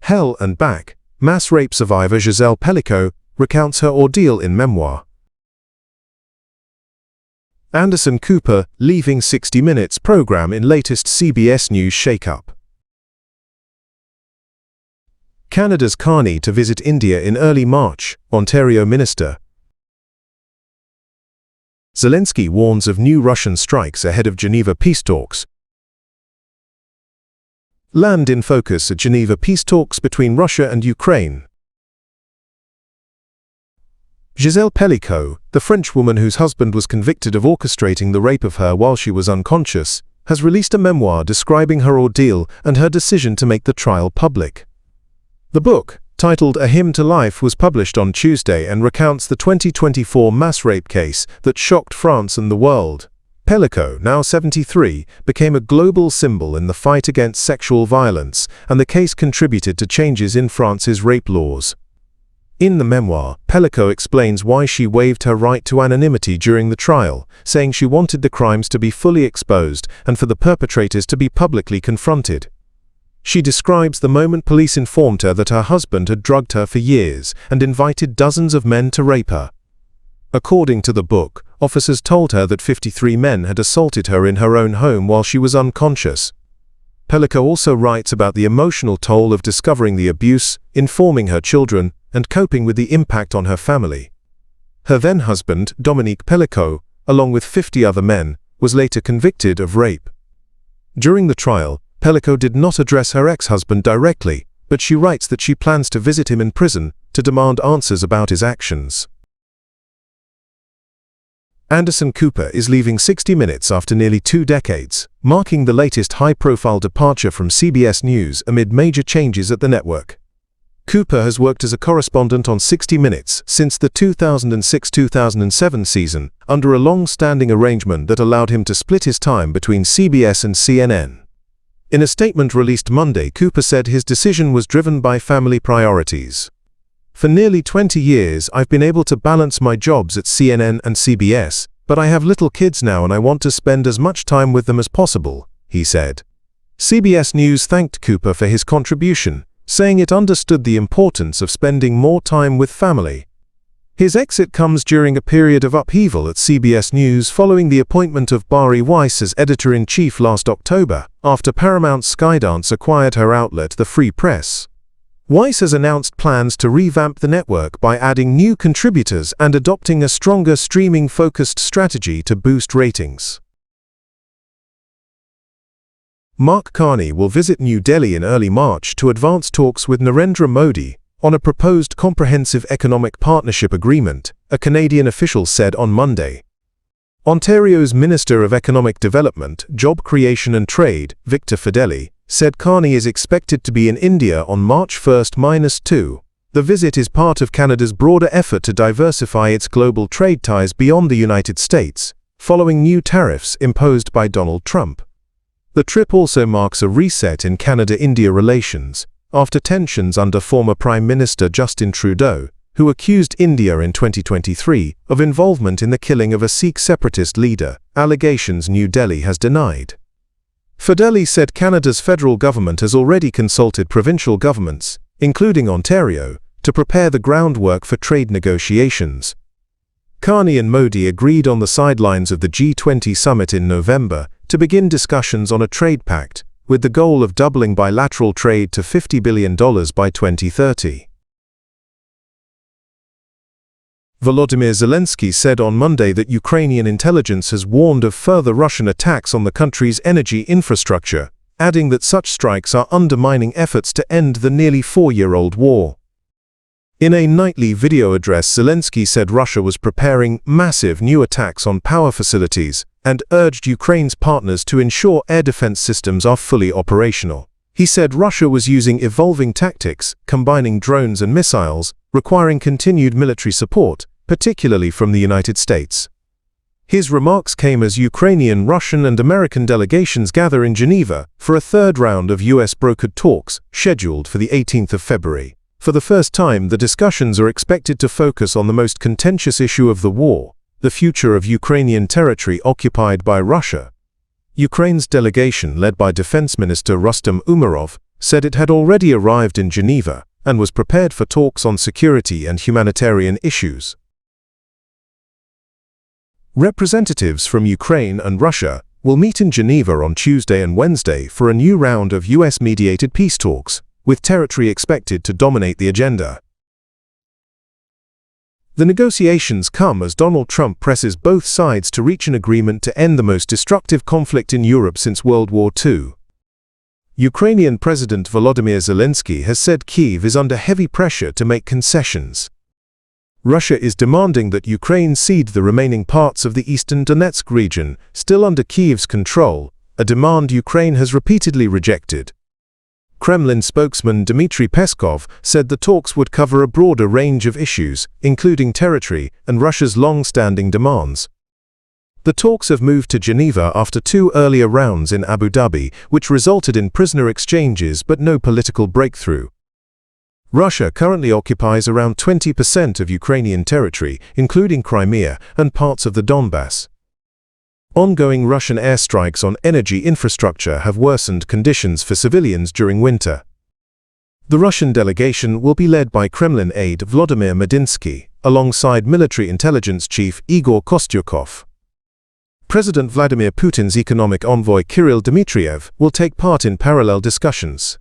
Hell and Back, mass rape survivor Giselle Pellico recounts her ordeal in memoir. Anderson Cooper leaving 60 Minutes program in latest CBS News shakeup. Canada's Carney to visit India in early March, Ontario minister. Zelensky warns of new Russian strikes ahead of Geneva peace talks. Land in focus at Geneva peace talks between Russia and Ukraine. Giselle Pellico, the French woman whose husband was convicted of orchestrating the rape of her while she was unconscious, has released a memoir describing her ordeal and her decision to make the trial public. The book, titled A Hymn to Life, was published on Tuesday and recounts the 2024 mass rape case that shocked France and the world. Pellico, now 73, became a global symbol in the fight against sexual violence, and the case contributed to changes in France's rape laws. In the memoir, Pellico explains why she waived her right to anonymity during the trial, saying she wanted the crimes to be fully exposed and for the perpetrators to be publicly confronted. She describes the moment police informed her that her husband had drugged her for years and invited dozens of men to rape her. According to the book, officers told her that 53 men had assaulted her in her own home while she was unconscious. Pellico also writes about the emotional toll of discovering the abuse, informing her children, and coping with the impact on her family. Her then-husband, Dominique Pellico, along with 50 other men, was later convicted of rape. During the trial, Pellico did not address her ex-husband directly, but she writes that she plans to visit him in prison to demand answers about his actions. Anderson Cooper is leaving 60 Minutes after nearly 2 decades, marking the latest high-profile departure from CBS News amid major changes at the network. Cooper has worked as a correspondent on 60 Minutes since the 2006-2007 season, under a long-standing arrangement that allowed him to split his time between CBS and CNN. In a statement released Monday, Cooper said his decision was driven by family priorities. For nearly 20 years, I've been able to balance my jobs at CNN and CBS, but I have little kids now and I want to spend as much time with them as possible, he said. CBS News thanked Cooper for his contribution, saying it understood the importance of spending more time with family. His exit comes during a period of upheaval at CBS News following the appointment of Bari Weiss as editor-in-chief last October, after Paramount's Skydance acquired her outlet, The Free Press. Weiss has announced plans to revamp the network by adding new contributors and adopting a stronger streaming-focused strategy to boost ratings. Mark Carney will visit New Delhi in early March to advance talks with Narendra Modi on a proposed comprehensive economic partnership agreement, a Canadian official said on Monday. Ontario's Minister of Economic Development, Job Creation and Trade, Victor Fedeli, said Carney is expected to be in India on March 1-2. The visit is part of Canada's broader effort to diversify its global trade ties beyond the United States, following new tariffs imposed by Donald Trump. The trip also marks a reset in Canada-India relations, after tensions under former Prime Minister Justin Trudeau, who accused India in 2023 of involvement in the killing of a Sikh separatist leader, allegations New Delhi has denied. Fedeli said Canada's federal government has already consulted provincial governments, including Ontario, to prepare the groundwork for trade negotiations. Carney and Modi agreed on the sidelines of the G20 summit in November to begin discussions on a trade pact, with the goal of doubling bilateral trade to $50 billion by 2030. Volodymyr Zelensky said on Monday that Ukrainian intelligence has warned of further Russian attacks on the country's energy infrastructure, adding that such strikes are undermining efforts to end the nearly 4-year-old war. In a nightly video address, Zelensky said Russia was preparing massive new attacks on power facilities and urged Ukraine's partners to ensure air defense systems are fully operational. He said Russia was using evolving tactics, combining drones and missiles, requiring continued military support, particularly from the United States. His remarks came as Ukrainian, Russian, and American delegations gather in Geneva for a third round of US-brokered talks, scheduled for the 18th of February. For the first time, the discussions are expected to focus on the most contentious issue of the war, the future of Ukrainian territory occupied by Russia. Ukraine's delegation, led by Defense Minister Rustem Umerov, said it had already arrived in Geneva and was prepared for talks on security and humanitarian issues. Representatives from Ukraine and Russia will meet in Geneva on Tuesday and Wednesday for a new round of US-mediated peace talks, with territory expected to dominate the agenda. The negotiations come as Donald Trump presses both sides to reach an agreement to end the most destructive conflict in Europe since World War II. Ukrainian President Volodymyr Zelensky has said Kyiv is under heavy pressure to make concessions. Russia is demanding that Ukraine cede the remaining parts of the eastern Donetsk region, still under Kyiv's control, a demand Ukraine has repeatedly rejected. Kremlin spokesman Dmitry Peskov said the talks would cover a broader range of issues, including territory and Russia's long-standing demands. The talks have moved to Geneva after 2 earlier rounds in Abu Dhabi, which resulted in prisoner exchanges but no political breakthrough. Russia currently occupies around 20% of Ukrainian territory, including Crimea and parts of the Donbass. Ongoing Russian airstrikes on energy infrastructure have worsened conditions for civilians during winter. The Russian delegation will be led by Kremlin aide Vladimir Medinsky, alongside military intelligence chief Igor Kostyukov. President Vladimir Putin's economic envoy Kirill Dmitriev will take part in parallel discussions.